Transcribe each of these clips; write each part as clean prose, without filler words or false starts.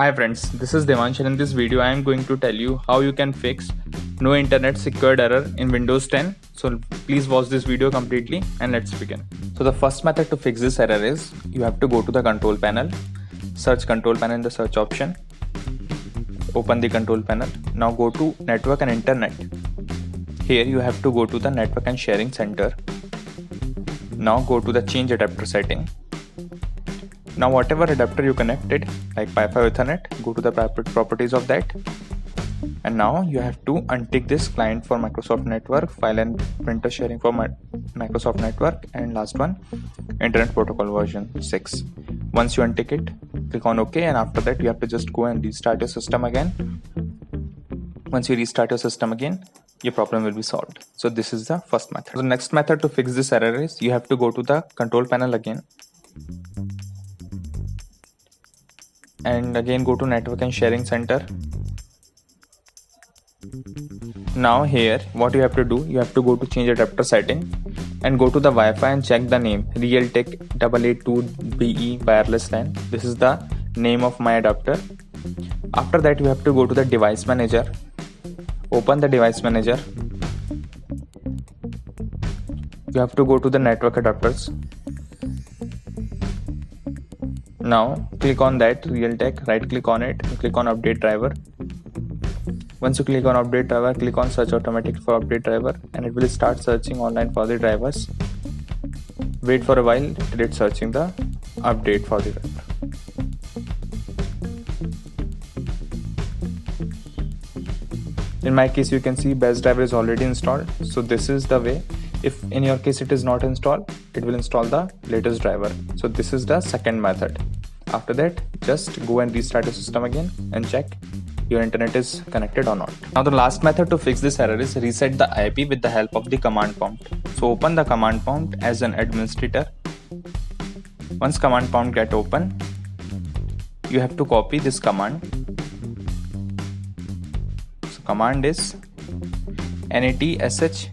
Hi friends, this is Devansh and in this video I am going to tell you how you can fix no internet secured error in Windows 10. So please watch this video completely and let's begin. So the first method to fix this error is you have to go to the control panel, search control panel in the search option, open the control panel. Now go to network and internet. Here you have to go to the network and sharing center. Now go to the change adapter setting. Now whatever adapter you connected like Wi-Fi Ethernet, go to the properties of that, and now you have to untick this client for Microsoft Network, file and printer sharing for Microsoft Network, and last one Internet Protocol version 6. Once you untick it, click on OK, and after that you have to just go and restart your system again. Once you restart your system again, your problem will be solved. So this is the first method. The next method to fix this error is you have to go to the control panel again, and again go to network and sharing center. Now here what you have to do, you have to go to change adapter setting and go to the Wi-Fi and check the name Realtek 882BE wireless LAN. This is the name of my adapter. After that you have to go to the device manager, open the device manager. You have to go to the network adapters. Now click on that Realtek, right click on it and click on update driver. Once you click on update driver, click on search automatic for update driver and it will start searching online for the drivers. Wait for a while till it's searching the update for the driver. In my case you can see best driver is already installed, so this is the way. If in your case it is not installed, it will install the latest driver. So this is the second method. After that, just go and restart your system again and check your internet is connected or not. Now the last method to fix this error is reset the IP with the help of the command prompt. So open the command prompt as an administrator. Once command prompt get open, you have to copy this command. So command is NATSH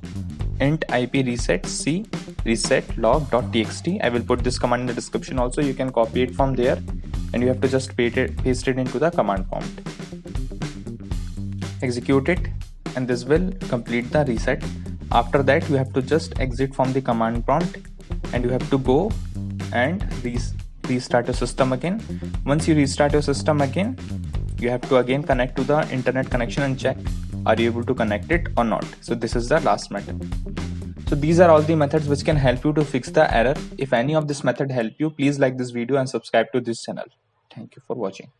int IP reset c reset log.txt. I will put this command in the description also. You can copy it from there and you have to just paste it into the command prompt. Execute it and this will complete the reset. After that you have to just exit from the command prompt and you have to go and restart your system again. Once you restart your system again, you have to again connect to the internet connection and check are you able to connect it or not. So this is the last method. So these are all the methods which can help you to fix the error. If any of this method help you, please like this video and subscribe to this channel. Thank you for watching.